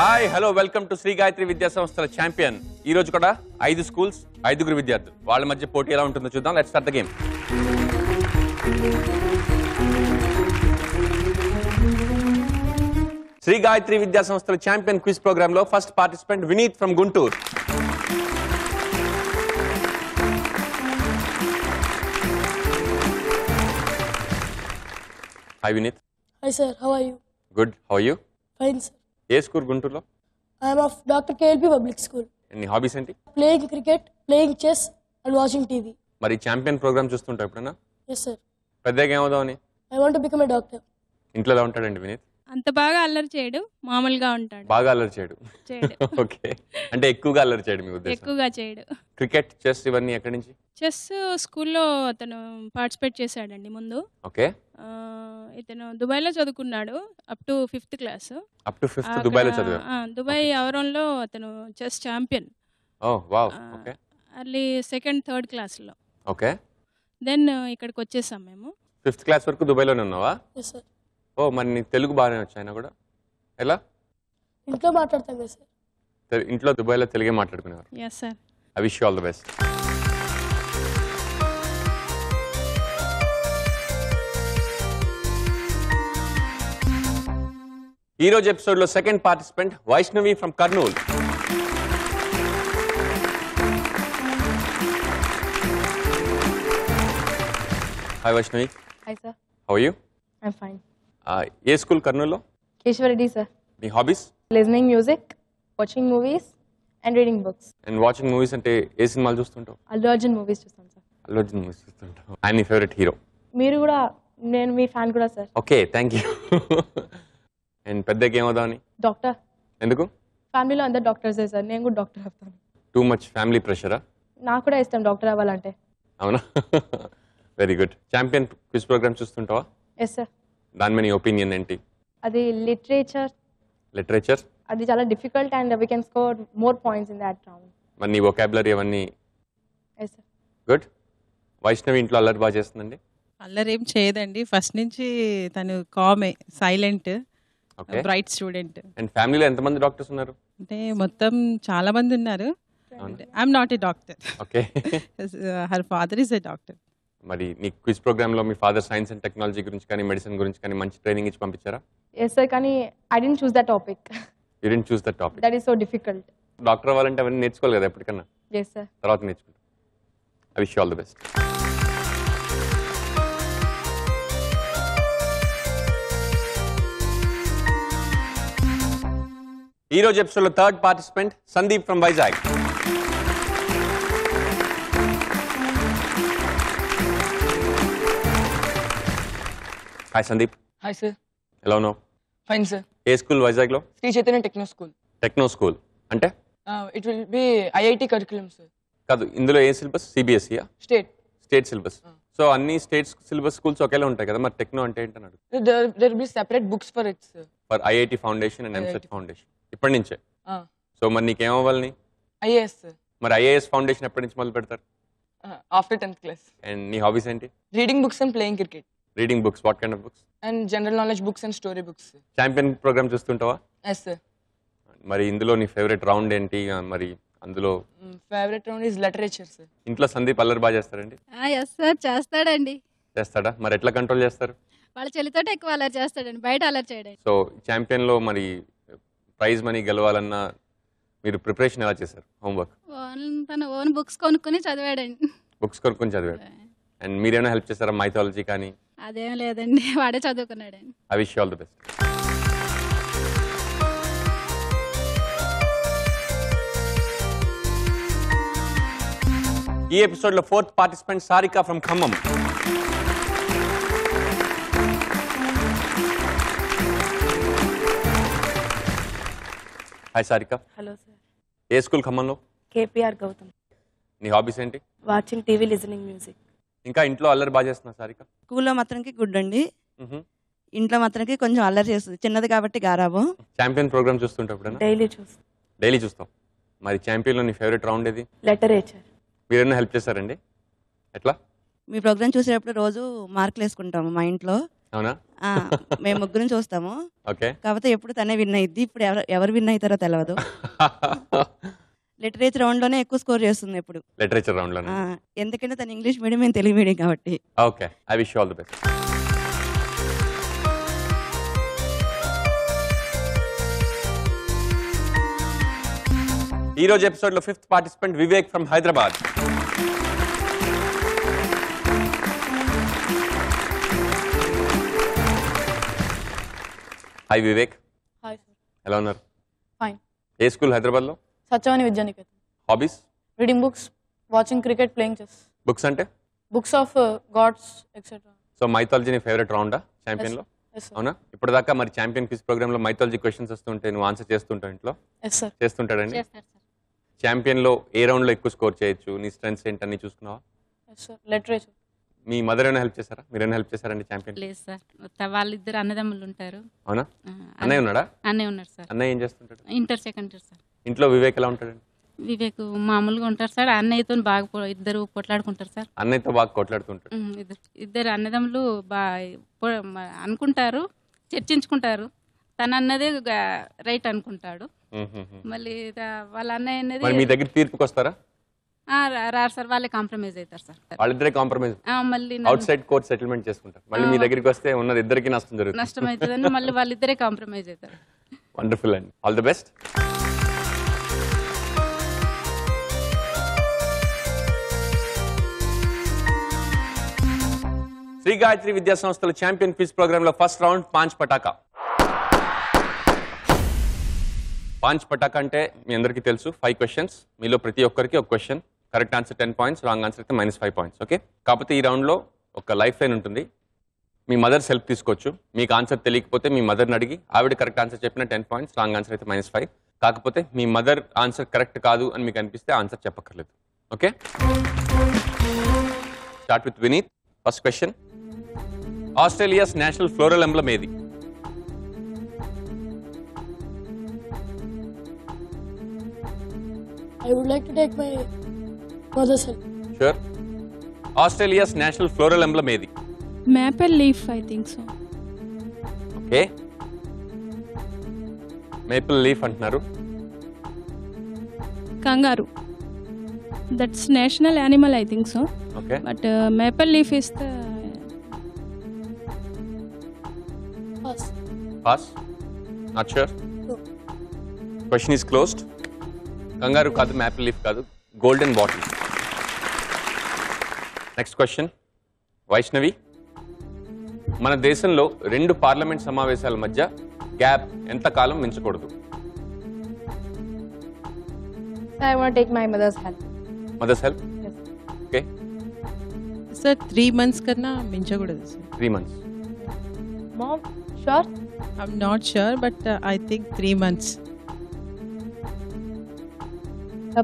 Hi hello welcome to Shri Gayatri Vidya సంస్థల champion. ఈ రోజు కూడా 5 స్కూల్స్ 5 విద్యార్థులు వాళ్ళ మధ్య పోటీ ఎలా ఉంటుందో చూద్దాం. Let's start the game. Shri Gayatri Vidya సంస్థల ఛాంపియన్ క్విజ్ ప్రోగ్రామ్ లో first participant Vineeth from Guntur. Hi Vineeth. Hi sir, how are you? Good. How are you? Fine sir. ఏ స్కూల్ గుంటూరులో? I am of Dr. KLP Public School. నీ హాబీస్ ఏంటి? Playing cricket, playing chess and watching TV. మరి champion program చూస్తుంటావు ఎప్పుడైనా? Yes sir. పెద్దగా ఏమవుదామని? I want to become a doctor. ఇంట్లో ఎలా ఉంటాడండి వినీత్? అంత బాగా అల్లరి చేయడు, మామూలుగా ఉంటాడు. బాగా అల్లరి చేయడు. ఓకే, అంటే ఎక్కువగా అల్లరి చేయడు మీ ఉద్దేశం? ఎక్కువగా చేయడు. క్రికెట్, చెస్ ఇవన్నీ ఎక్కడి నుంచి? చెస్ స్కూల్లో అతను పార్టిసిపేట్ చేశాడండి ముందు. ఓకే. ఇతను దుబాయ్లో చదువుకున్నాడు up to 5th class. Up to 5th దుబాయ్లో చదివాడు. దుబాయ్ అవరంలో అతను chess champion. Oh wow. Okay. Early 2nd, 3rd క్లాస్లో. ఓకే. దెన్ ఇక్కడికి వచ్చేసాం మేము. 5th క్లాస్ వరకు దుబాయ్లోనే ఉన్నావా? Yes sir. ఓ, మరి నీకు తెలుగు బాగానే వచ్చాయినా కూడా? ఎలా? ఇంట్లో మాట్లాడతాం కదా సార్. ఇంట్లో దుబాయ్లో తెలుగే మాట్లాడుకునేవారు? Yes sir. I wish you all the best. ఈ రోజు ఎపిసోడ్ లో second participant Vaishnavi from Kurnool. Hi Vaishnavi. Hi sir, how are you? I'm fine. ఏ స్కూల్ కర్నూల్లో? Keshwar Reddy sir. మీ hobbies? Listening music, watching movies and reading books. And watching movies అంటే ఏ సినిమాలు చూస్తుంటావు? Allu Arjun movies చూస్తాను సార్. అల్లు అర్జున్ మూవీస్ చూస్తుంటావు. ఆయన నీ ఫేవరెట్ హీరో? మీరు కూడా, నేను మీ ఫ్యాన్ కూడా sir. Okay, thank you. And పెద్దగా ఏమవుదామని? డాక్టర్. ఎందుకు? ఫ్యామిలీలో అందరు డాక్టర్సే సార్, నేను కూడా డాక్టర్ అవుతాను. టూ మచ్ ఫ్యామిలీ ప్రెషరా? నాకు కూడా ఇష్టం డాక్టర్ అవ్వాలంటే. అవునా? Very good. Champion quiz programme చూస్తుంటావా? Yes sir. దాని మీద నీ ఒపీనియన్ ఏంటి? అది లిటరేచర్ అది చాలా difficult and we can score more points in that round. మరి నీ వొకాబులరీ అవన్నీ? Yes sir. గుడ్. వైష్ణవి ఇంట్లో అల్లరి బాగా చేస్తుందండి? అల్లరేం చేయదండి, ఫస్ట్ నుంచి తను కామే, silent, okay. Bright student. And ఫ్యామిలీలో ఎంతమంది డాక్టర్స్ ఉన్నారు? అంటే మొత్తం చాలా మంది ఉన్నారు. I'm not a doctor. Okay. Her father is a doctor. మరి నీ క్విజ్ ప్రోగ్రామ్ లో మీ ఫాదర్ సైన్స్ అండ్ టెక్నాలజీ గురించి కానీ మెడిసిన్ గురించి కానీ మంచి ట్రైనింగ్ ఇచ్చి పంపించారా? ఎస్ సార్, కానీ I didn't choose that topic. You didn't choose that topic. That is so difficult. Doctor అవ్వాలంటే అవన్నీ నేర్చుకోవాలి కదా ఎప్పటికన్నా. Yes sir. తర్వాత నేర్చుకుంటాం. I wish you all the best. ఈ రోజు ఎపిసోడ్ లో third participant Sandeep from Vizag. Hi Sandeep. Hi sir. ఎలా ఉన్నావు? Fine sir. ఏ స్కూల్ వైజాగ్ లో? Sri Chaitanya Techno School. Techno school అంటే? It will be IIT curriculum sir. కాదు, ఇందులో ఏ సిలబస్? సిబిఎస్ఈయా? State. State syllabus. సో అన్ని స్టేట్ సిలబస్ స్కూల్స్ ఒకేలా ఉంటాయి కదా, మరి టెక్నో అంటే ఏంటన్నాడు? There will be separate books for it sir. For IIT foundation and EAMCET foundation. ఇప్పటి నుంచే? సో మరి నీకేమవ్వాలి? IAS sir. మరి ఐఏఎస్ ఫౌండేషన్ ఎప్పటి నుంచి మొదలు పెడతారు? After 10th class. అండ్ నీ హాబీస్ ఏంటి? Reading books and playing cricket. Reading books. What kind of books? And general knowledge books and story books sir. Champion programme చూస్తుంటావా? Yes sir. మరి ఇందులో నీ ఫేవరెట్ రౌండ్ ఏంటి? మరి అందులో Favorite round is literature sir. ఇంట్లో సందీప్ అల్లరి బాగా చేస్తారండి? ఎస్ సార్, చేస్తాడండి. చేస్తాడా? మరి ఎట్లా కంట్రోల్ చేస్తారు? వాళ్ళ చెల్లితోటి ఎక్కువ అల్లరి చేస్తాడండి, బయట అల్లరి చేయడండి. సో ఛాంపియన్ లో మరి ప్రైజ్ మనీ గెలవాలన్నా మీరు ప్రిపరేషన్ ఎలా చేశారు? హోంవర్క్ తన ఓన్ బుక్స్ కొనుక్కొని చదివాడండి. బుక్స్ కొనుక్కొని చదివాడు. అండ్ మీరేమైనా హెల్ప్ చేస్తారా? మైథాలజీ కానీ? అదేం లేదండి, వాడే చదువుకున్నాడండి. I wish you all the best. ఈ ఎపిసోడ్ లో fourth participant Sarika from Khammam. Hi Sarika. Hello sir. ఏ స్కూల్ ఖమ్మంలో? కేపీఆర్ గౌతమ్. నీ హాబీస్ ఏంటి? Watching TV, listening music. ఇంకా ఇంట్లో అల్లరి బాగా చేస్తున్నా సారిక? స్కూల్లో మాత్రానికి గుడ్ అండి, ఇంట్లో మాత్రానికి కొంచెం అల్లరి చేస్తుంది, చిన్నది కాబట్టి గారాబం. ఛాంపియన్ ప్రోగ్రామ్ చూస్తుంటా ఎప్పుడైనా? డైలీ చూస్తాం. మరి ఛాంపియన్ లో నీ ఫేవరెట్ రౌండ్ ఏది? లిటరేచర్. మీరేమైనా హెల్ప్ చేస్తారండి? ఎట్లా? మీ ప్రోగ్రామ్ చూసేటప్పుడు రోజు మార్కులు వేసుకుంటాము మా ఇంట్లో. అవునా? మేము ముగ్గురం చూస్తాము. ఓకే. కాకపోతే ఎప్పుడు తనే విన్ అయ్యిద్ది. ఇప్పుడు ఎవరు విన్ అవుతారో తెలియదు. లిటరేచర్ రౌండ్ లోనే ఎక్కువ స్కోర్ చేస్తుంది ఎప్పుడు. లిటరేచర్ రౌండ్ లో. ఎందుకంటే తను ఇంగ్లీష్ మీడియం, మేము తెలుగు మీడియం కాబట్టి. Okay, I wish you all the best. ఈ రోజు ఎపిసోడ్ లో 5th participant Vivek from Hyderabad. Hi Vivek. Hi sir. ఎలా ఉన్నారు? ఫైన్. ఏ స్కూల్ హైదరాబాద్ లో? Satyavani Vidyaniketan. Hobbies? Reading books, watching cricket, playing chess. Books అంటే? Books of gods etcetera. So mythology నీ ఫేవరెట్ రౌండా ఛాంపియన్ లో? అవునా? ఇప్పటిదాకా మరి ఛాంపియన్ క్విజ్ ప్రోగ్రామ్ లో మైథాలజీ క్వశ్చన్స్ వస్తుంటే నువ్వు ఆన్సర్ చేస్తుంటావు ఇంట్లో? చేస్తుంటాడండి. ఛాంపియన్ లో ఏ రౌండ్ లో ఎక్కువ స్కోర్ చేయొచ్చు, నీ స్ట్రెంగ్స్ ఏంటని చూసుకున్నావా? లిటరేచర్. మీ మదర్ ఏమైనా హెల్ప్ చేశారా? మీరైనా హెల్ప్ చేశారండి ఛాంపియన్? లేదు సార్, వాళ్ళిద్దరు అన్నదమ్ములు ఉంటారు. అవునా? అన్నయ్య ఉన్నాడా? అన్నయ్య ఉన్నారు సార్. అన్నయ్య ఏం చేస్తుంటాడు? Inter second year sir. ఇంట్లో వివేక్ ఎలా ఉంటాడండి? వివేక్ మామూలుగా ఉంటారు సార్. అన్నయ్యతో బాగా ఇద్దరు కొట్లాడుకుంటారు సార్. అన్నయ్యతో బాగా కొట్లాడుతుంటాడు. ఇద్దరు అన్నదమ్ములు అనుకుంటారు, చర్చించుకుంటారు. తన అన్నదే రైట్ అనుకుంటాడు. మళ్ళీ వాళ్ళ అన్నయ్య అనేది మీ దగ్గర తీర్పుకి వస్తారా? రారు సార్, వాళ్ళే కాంప్రమైజ్ అవుతారు సార్. వాళ్ళిద్దరే కాంప్రమైజ్, మళ్ళీ అవుట్ సైడ్ కోర్ట్ సెటిల్మెంట్ చేసుకుంటారు. మళ్ళీ మీ దగ్గరికి వస్తే ఉన్నది ఇద్దరికి నష్టం జరుగుతుంది. నష్టం అవుతుందని మళ్ళీ వాళ్ళిద్దరే కాంప్రమైజ్ అవుతారు. వండర్ఫుల్ అండి, all the best. Shri Gayatri Vidya సంస్థల ఛాంపియన్ క్విజ్ ప్రోగ్రామ్ లో ఫస్ట్ రౌండ్ పాంచ్ పటాకా. పాంచ్ పటాకా అంటే మీ అందరికీ తెలుసు, 5 questions. మీలో ప్రతి ఒక్కరికి ఒక question. Correct answer 10 points, wrong answer అయితే -5 points. ఓకే, కాకపోతే ఈ రౌండ్లో ఒక లైఫ్ లైన్ ఉంటుంది. మీ మదర్స్ హెల్ప్ తీసుకోవచ్చు. మీకు ఆన్సర్ తెలియకపోతే మీ మదర్ని అడిగి ఆవిడ కరెక్ట్ ఆన్సర్ చెప్పిన 10 points, రాంగ్ ఆన్సర్ అయితే -5. కాకపోతే మీ మదర్ ఆన్సర్ కరెక్ట్ కాదు అని మీకు అనిపిస్తే ఆన్సర్ చెప్పక్కర్లేదు. Okay, start with Vineeth. First question, Australia's national floral emblem ఏది? I would like to take my mother's help. Sure. Australia's national floral emblem ఏది? Maple leaf, I think so. Okay. Maple leaf అంటున్నారు. Kangaroo. That's national animal, I think so. Okay. But maple leaf is the... Pass. Pass. Not sure. No. Question is closed. Kangaroo కాదు, maple leaf కాదు, golden wattle. Next question, Vaishnavi. మన దేశంలో 2 parliament సమావేశాల మధ్య gap ఎంత కాలం మించకూడదు? I want to take my mother's help. Mother's help? Yes. Okay. Sir 3 months కన్నా మించకూడదు sir. 3 months. Mom, sure? I'm not sure, but I think 3 months.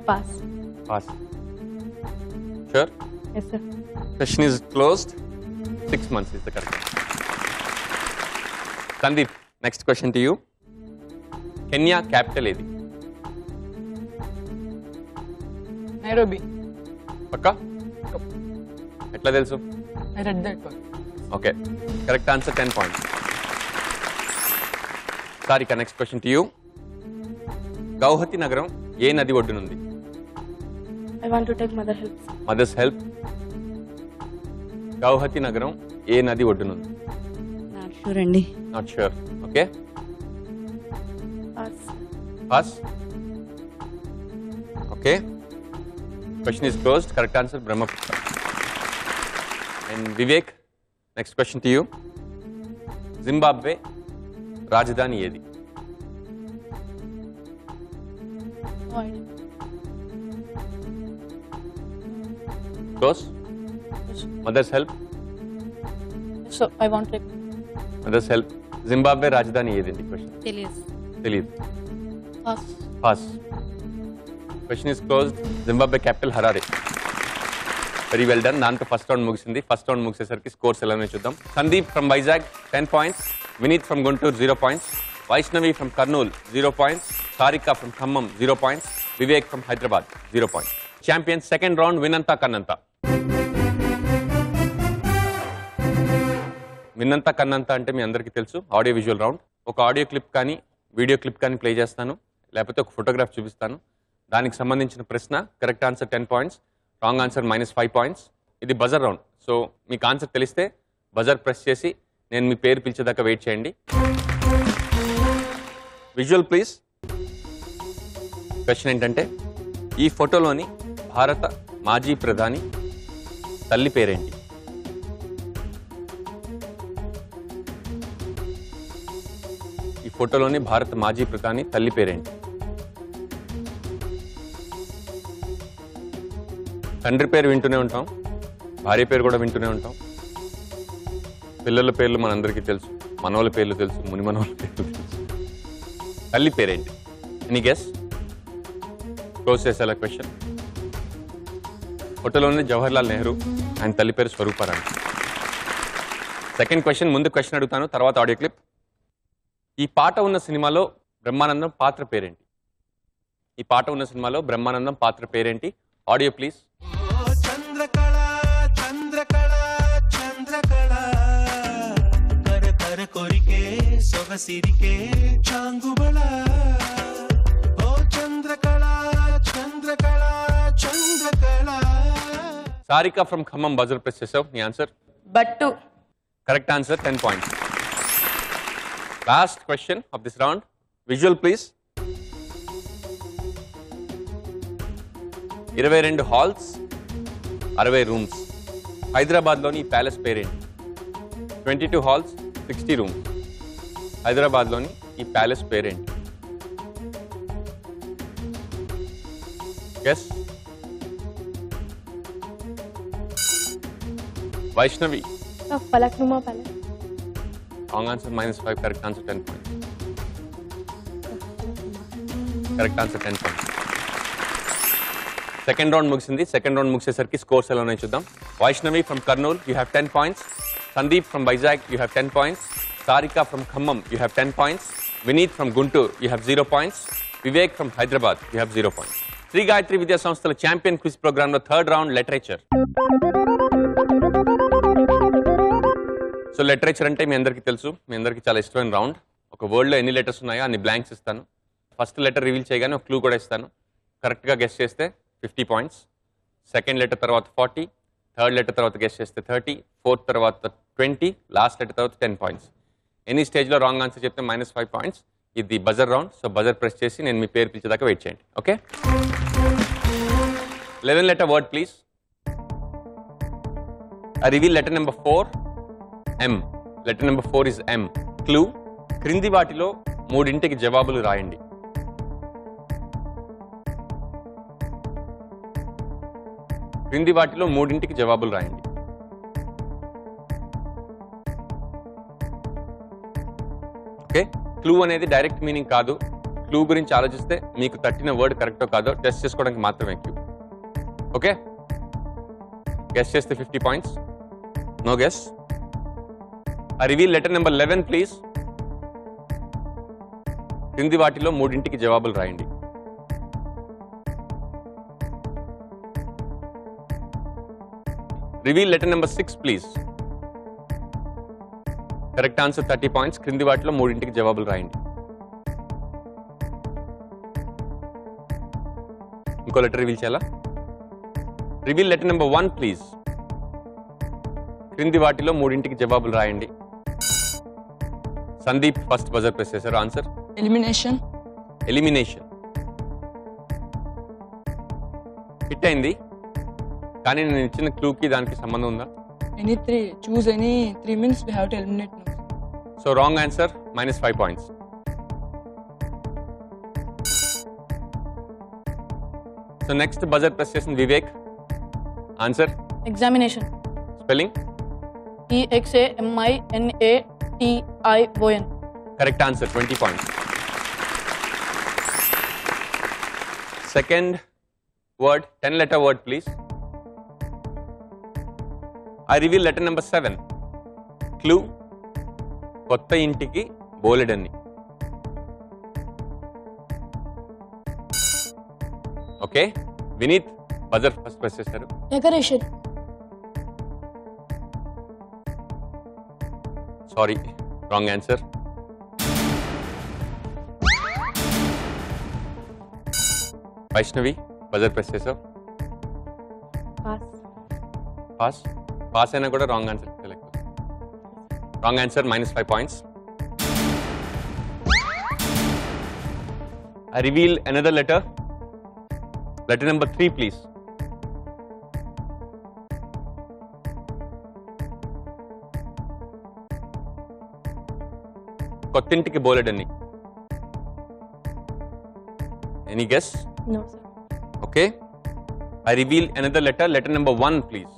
Pass. Pass. Sure? Yes, sir. Question is closed. 6 months is the correct. Sandeep, next question to you. Kenya capital ఏది? Nairobi. పక్కా? ఎట్లా తెలుసు? I read that one. Okay, correct answer 10 points. Sarika, next question to you. Guwahati నగరం ఏ నది ఒడ్డునుంది? I want to take mother help. Mother's help. Guwahati నగరం ఏ నది ఒడ్డునుంది? నాట్ షూర్ అండి. Not sure. Okay, Pass. Pass. Okay, question is closed. Correct answer Brahmaputra. And Vivek, next question to you. Zimbabwe రాజధాని ఏది? No idea. Close. Mother's help. So I want to take. Mother's help. Zimbabwe రాజధాని ఏదండి? Question తెలియదు. తెలియదు. Pass. Pass. Question is closed. Zimbabwe capital Harare. Very well done. దాంతో first round ముగిసింది. First round ముగిసేసరికి scores ఎలానే చూద్దాం. Sandeep from Vizag 10 points, Vineeth from Guntur 0 points, Vaishnavi from Kurnool 0 points, Sarika from Khammam 0 points, Vivek from Hyderabad 0 points. Champion second round వినంతా కన్నంతా. విన్నంత కన్నంత అంటే మీ అందరికీ తెలుసు ఆడియో విజువల్ రౌండ్. ఒక ఆడియో క్లిప్ కానీ వీడియో క్లిప్ కానీ ప్లే చేస్తాను, లేకపోతే ఒక ఫోటోగ్రాఫ్ చూపిస్తాను. దానికి సంబంధించిన ప్రశ్న correct answer 10 points, wrong answer -5 points. ఇది బజర్ రౌండ్. సో మీకు ఆన్సర్ తెలిస్తే బజర్ ప్రెస్ చేసి నేను మీ పేరు పిలిచేదాకా వెయిట్ చేయండి. Visual please. క్వశ్చన్ ఏంటంటే ఈ ఫోటోలోని భారత మాజీ ప్రధాని తల్లి పేరేంటి? ఈ ఫోటోలోని భారత మాజీ ప్రధాని తల్లి పేరేంటి? తండ్రి పేరు వింటూనే ఉంటాం, భార్య పేరు కూడా వింటూనే ఉంటాం, పిల్లల పేర్లు మనందరికీ తెలుసు, మనవల పేర్లు తెలుసు, ముని మనవల పేర్లు తెలుసు. తల్లి పేరేంటి? Any guess? క్లోజ్ చేసేలా క్వశ్చన్. ఫోటోలోని జవహర్లాల్ నెహ్రూ, ఆయన తల్లి పేరు స్వరూపారాణి. Second question. ముందు క్వశ్చన్ అడుగుతాను, తర్వాత ఆడియో క్లిప్. ఈ పాట ఉన్న సినిమాలో బ్రహ్మానందం పాత్ర పేరేంటి? ఈ పాట ఉన్న సినిమాలో బ్రహ్మానందం పాత్ర పేరేంటి? Audio please. చంద్రకళ చంద్రకళ చంద్రకళ కర కర కొరికే సొగసిరికే చాంగుబళ ఓ Chandrakala Chandrakala Chandrakala. Sarika from Khammam buzzer press చేసావు. నీ answer? Battu. Correct answer, 10 points. Last question of this round. Visual please. 22 halls, 60 rooms. హైదరాబాద్లోని ఈ ప్యాలెస్ పేరేంటి? 22 హాల్స్, 60 రూమ్స్. హైదరాబాద్లోని ఈ ప్యాలెస్ పేరేంటి? Guess. Vaishnavi. Falaknuma palace. Wrong answer -5. Correct answer 10 points. Correct answer 10 points. Second round ముగిసింది. Second round ముగిసేసరికి scores ఎలా ఉన్నాయో చూద్దాం. Vaishnavi from Kurnool, you have 10 points. Sandeep from Vizag, you have 10 points. Sarika from Khammam, you have 10 points. Vineeth from Guntur, you have 0 points. Vivek from Hyderabad, you have 0 points. Shri Gayatri Vidya సంస్థల champion quiz programme లో third round literature. So literature అంటే మీ అందరికీ తెలుసు, మీ అందరికీ చాలా ఇష్టమైన రౌండ్. ఒక వర్డ్లో ఎన్ని లెటర్స్ ఉన్నాయో అన్ని బ్లాంక్స్ ఇస్తాను. ఫస్ట్ లెటర్ రివీల్ చేయగానే ఒక క్లూ కూడా ఇస్తాను. కరెక్ట్గా గెస్ చేస్తే 50 పాయింట్స్. సెకండ్ లెటర్ తర్వాత 40, థర్డ్ లెటర్ తర్వాత గెస్ చేస్తే 30, ఫోర్త్ తర్వాత 20, లాస్ట్ లెటర్ తర్వాత 10 పాయింట్స్. ఎనీ స్టేజ్లో రాంగ్ ఆన్సర్ చెప్తే -5 పాయింట్స్. ఇది buzzer round. So buzzer press చేసి నేను మీ పేరు పిలిచేదాకా వెయిట్ చేయండి. Okay? 11 letter word please. I reveal letter number 4, M. Letter number 4 is M. Clue. క్రింది వాటిలో మూడింటికి జవాబులు రాయండి. క్రింది వాటిలో మూడింటికి జవాబులు రాయండి. ఓకే? క్లూ అనేది డైరెక్ట్ మీనింగ్ కాదు. క్లూ గురించి ఆలోచిస్తే మీకు తట్టిన వర్డ్ కరెక్టో కాదో టెస్ట్ చేసుకోవడానికి మాత్రమే క్లూ. ఓకే? గెస్ చేస్తే 50 points. No guess. I reveal letter number 11 please. క్రింది వాటిలో మూడింటికి జవాబులు రాయండి. Reveal letter number 6 please. Correct answer 30 points. క్రింది వాటిలో మూడింటికి జవాబులు రాయండి. ఇంకో లెటర్ రివీల్ చేయాలా? Reveal letter number 1 please. క్రింది వాటిలో మూడింటికి జవాబులు రాయండి. సందీప్ ఫస్ట్ బజర్ ప్రెస్ చేశారు. ఆన్సర్? ఎలిమినేషన్. ఎలిమినేషన్. హిట్ అయింది, కానీ నేను ఇచ్చిన క్లూకి దానికి సంబంధం ఉందా? Any three. Choose any 3 means we have to eliminate now. So wrong answer, -5 points. So next buzzer press చేసిన Vivek. Answer? Examination. Spelling? EXAMINATION. Correct answer, 20 points. Second word, 10 letter word please. I reveal letter number 7. Clue. కొత్త ఇంటికి బోలెడన్ని. Okay, Vineeth buzzer first press చేశారు. Decoration. Sorry, wrong answer. Vaishnavi buzzer press చేసావు. Pass. Pass. Pass అయినా కూడా wrong answer select. Wrong answer, -5 points. I reveal another letter. Letter number 3, please. కొత్తింటికి బోలెడన్ని. Any guess? No, sir. Okay. I reveal another letter. Letter number 1, please.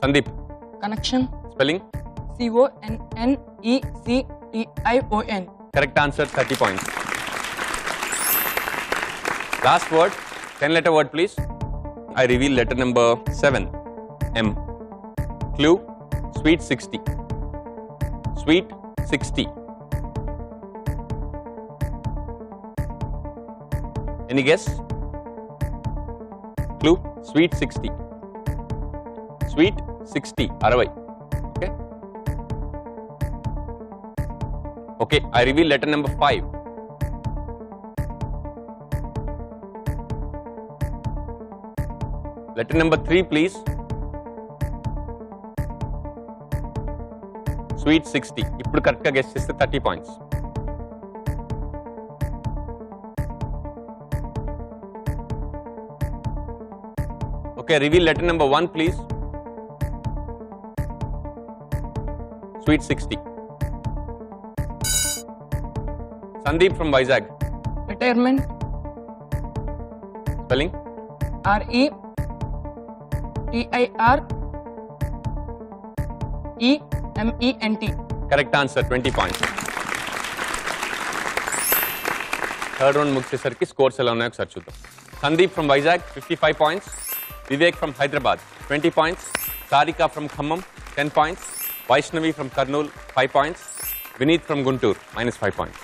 Sandeep. Connection. Spelling? CONNECTION. Correct answer, 30 points. Last word, 10-letter word, please. I reveal letter number 7, M. Clue, sweet 60. Sweet 60. Any guess? Clue, sweet 60. Sweet 60, 60. Okay. Okay, I reveal letter number 5. Letter number 3, please. Sweet 60. ఇప్పుడు correct గా guess చేస్తే 30 points. Okay, reveal letter number 1, please. Sweet 60. Sandeep from Vizag. Retirement. Spelling? RETIREMENT. Correct answer, 20 points. Third round ముగిసేసరికి scores ఎలా ఉన్నాయో ఒకసారి చూద్దాం. Sandeep from Vizag 55 points. Vivek from Hyderabad 20 points. Sarika from Khammam 10 points. Vaishnavi from Kurnool 5 points. Vineeth from Guntur -5 points.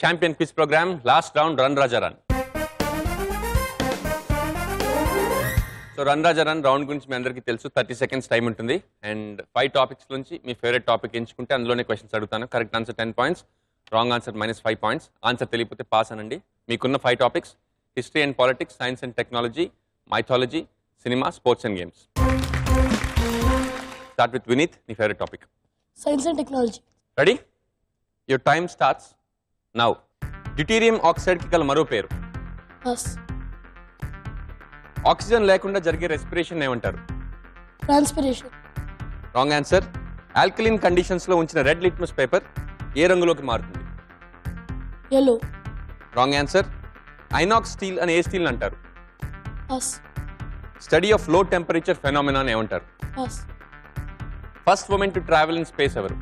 Champion quiz programme last round run Raja run. So run Raja run round గురించి మీ అందరికీ తెలుసు. 30 seconds time ఉంటుంది అండ్ 5 topics నుంచి మీ ఫేవరెట్ టాపిక్ ఎంచుకుంటే అందులోనే క్వశ్చన్స్ అడుగుతాను. Correct answer 10 points, wrong answer -5 points. Answer తెలియకపోతే పాస్ అనండి. మీకున్న 5 topics: history and politics, science and technology, mythology, cinema, sports and games. Start with Vineeth, నీ favourite topic. Science and technology. Ready? Your time starts now. Deuterium ఆక్సైడ్కి గల మరో పేరు? Pass. Oxygen లేకుండా జరిగే రెస్పిరేషన్ ఏమంటారు? Transpiration. Wrong answer. ఆల్కలిన్ కండిషన్స్లో ఉంచిన రెడ్ లిట్మస్ పేపర్ ఏ రంగులోకి మారుతుంది? Yellow. Wrong answer. Inox steel అని ఏ స్టీల్ అంటారు? Pass. Study of low temperature phenomena ఏమంటారు? Pass. First women to travel in space ఎవరు?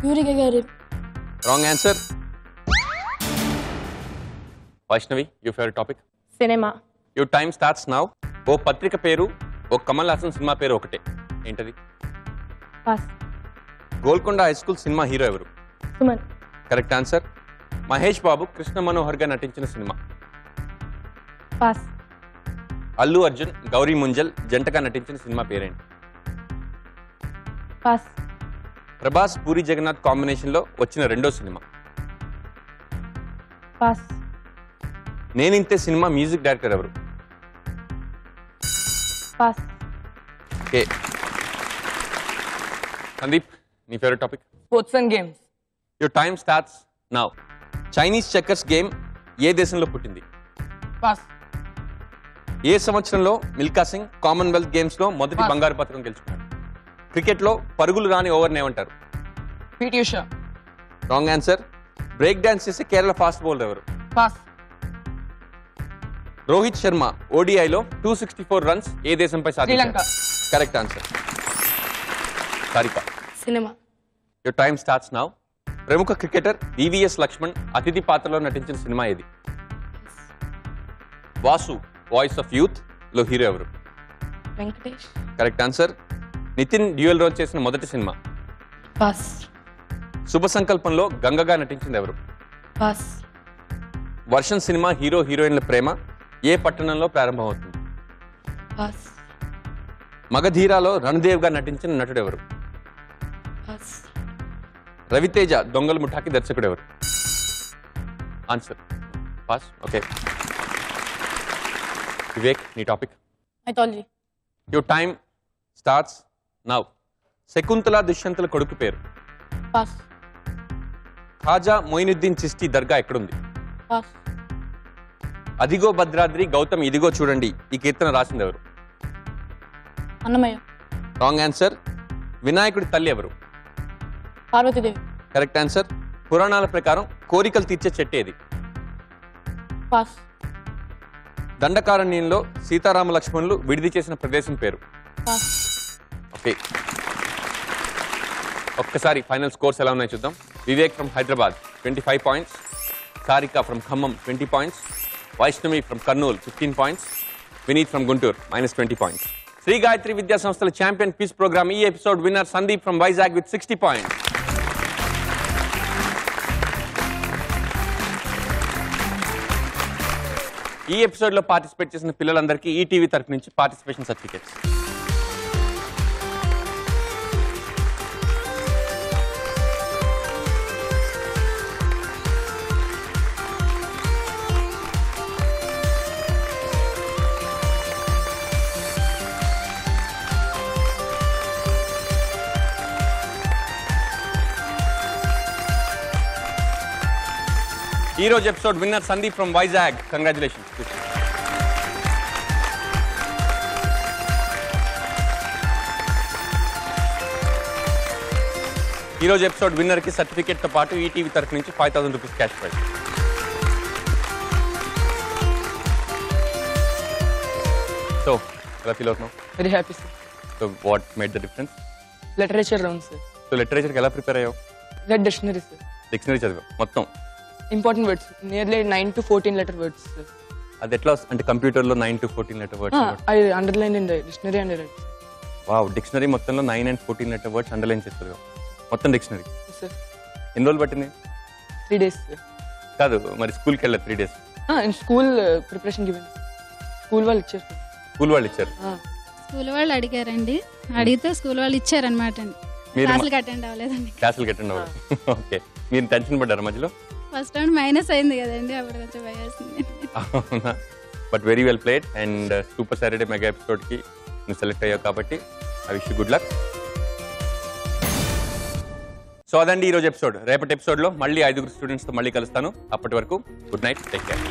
Yuri Gagarin. Wrong answer. Vaishnavi, your favourite topic. Cinema. Your time starts now. ఓ పత్రిక పేరు, ఓ Kamal Haasan cinema పేరు ఒకటే, ఏంటది? Pass. Golconda high school cinema hero ఎవరు? సుమన్. Correct answer. మహేష్ బాబు కృష్ణ మనోహర్ గా నటించిన సినిమా? పాస్. అల్లు అర్జున్ గౌరీ ముంజల్ జంటగా నటించిన సినిమా పేరేంటి? పాస్. ప్రభాస్ పూరి జగన్నాథ్ కాంబినేషన్ లో వచ్చిన రెండో సినిమా? Pass. Neninthe cinema music director ఎవరు? పాస్. ఓకే. సందీప్, నీ favourite topic. Sports and games. Your time starts now. Chinese checkers game ఏ దేశంలో పుట్టింది? Pass. ఏ సంవత్సరంలో మిల్కా సింగ్ కామన్వెల్త్ గేమ్స్ లో మొదటి బంగారు పథకం గెలుచుకున్నారు? క్రికెట్ లో పరుగులు రాని ఓవర్ని ఏమంటారు? PT Usha. Wrong answer. Break dance చేసే కేరళ ఫాస్ట్ బౌలర్ ఎవరు? Pass. రోహిత్ శర్మ ఓడిఐలో 264 runs ఏ దేశంపై Sri సాధించారు? Lanka. Correct answer. Sarika, Cinema. Your time starts now. ప్రముఖ క్రికెటర్ వివిఎస్ లక్ష్మణ్ అతిథి పాత్రలో నటించిన సినిమా ఏది? వాసు వాయిస్ ఆఫ్ యూత్ లో హీరో ఎవరు? Venkatesh. Correct answer. Nithin dual role చేసిన మొదటి సినిమా? Pass. శుభ సంకల్పంలో గంగగా నటించింది ఎవరు? Pass. వర్షం సినిమా హీరో హీరోయిన్ల ప్రేమ ఏ పట్టణంలో ప్రారంభమవుతుంది? పాస్ మగధీరాలో రణదేవ్ గా నటించిన నటుడు ఎవరు? పాస్ రవితేజ దొంగల ముఠాకి దర్శకుడు ఎవరు? Answer pass. ఓకే వివేక్, నీ topic. Mythology. Your time starts now. Shakuntala దుష్యంతుల కొడుకు పేరు? పాస్ ఖాజా మొయినుద్దీన్ చిస్తి దర్గా ఎక్కడుంది? పాస్ అదిగో భద్రాద్రి గౌతమ్ ఇదిగో చూడండి ఈ కీర్తన రాసింది ఎవరు? అన్నమయ్య. Wrong answer. వినాయకుడి తల్లి ఎవరు? పార్వతీదేవి. Correct answer. పురాణాల ప్రకారం కోరికలు తీర్చే చెట్టు ఏది? పాస్ దండకారణ్యంలో సీతారామ లక్ష్మణులు విడిది చేసిన ప్రదేశం పేరు? పాస్ ఓకే, ఒక్కసారి ఫైనల్ స్కోర్స్ ఎలా ఉన్నాయో చూద్దాం. Vivek from Hyderabad 25 points, Sarika from Khammam 20 points, Vaishnavi from Kurnool 15 points, Vineeth from Guntur -20 points. Shri Gayatri Vidya సంస్థల ఛాంపియన్ క్విజ్ ప్రోగ్రామ్ ఈ episode winner Sandeep from Vizag with 60 points. ఈ ఎపిసోడ్ లో పార్టిసిపేట్ చేసిన పిల్లలందరికీ ఈటీవీ తరఫు నుంచి పార్టిసిపేషన్ సర్టిఫికేట్స్. ఈ రోజు episode winner Sandeep from Vizag, congratulations. ఈ రోజు ఎపిసోడ్ విన్నర్ కి సర్టిఫికేట్ తో పాటు ఈటీవీ తరఫు నుంచి 5000 రూపీస్ క్యాష్ ప్రైజ్. సో ఎలా ఫీల్ అవుతున్నావు? Very happy, sir. So what made the difference? Literature round, sir. So లిటరేచర్కి ఎలా ప్రిపేర్ అయ్యావు? Read dictionary, sir. డిక్షనరీ చదివావు మొత్తం? Important words. Nearly 9 to 14 letter words, sir. అది ఎట్లా అంటే కంప్యూటర్లో 9 to 14 letter words? I underlined in the dictionary and I read, sir. Wow, dictionary మొత్తంలో 9 and 14 లెటర్ వర్డ్స్ అండర్లైన్ చేస్తారు మొత్తం డిక్షనరీ. Yes, sir. ఎన్ని రోజులు పట్టింది? 3 days, sir. కాదు మరి స్కూల్కి వెళ్ళలేదు 3 days? In school, preparation given. School వాళ్ళు ఇచ్చారు, sir. స్కూల్ వాళ్ళు ఇచ్చారు? స్కూల్ వాళ్ళు అడిగారండి, అడిగితే స్కూల్ వాళ్ళు ఇచ్చారనమాట అండి. మీరు క్లాసులకు అటెండ్ అవ్వలేదండి. క్లాసులు అటెండ్ అవ్వదు. ఓకే, మీరు టెన్షన్ పడ్డారు మధ్యలో? ఫస్ట్ రౌండ్ మైనస్ అయింది కదండి, అప్పుడు కొంచెం భయవేసింది. అవునా? But very well played and super Saturday mega ఎపిసోడ్కి నువ్వు సెలెక్ట్ అయ్యావు కాబట్టి I wish you good luck. So అదండి ఈరోజు ఎపిసోడ్. రేపటి ఎపిసోడ్లో మళ్ళీ 5 స్టూడెంట్స్తో మళ్ళీ కలుస్తాను. అప్పటి వరకు గుడ్ నైట్, టేక్ కేర్.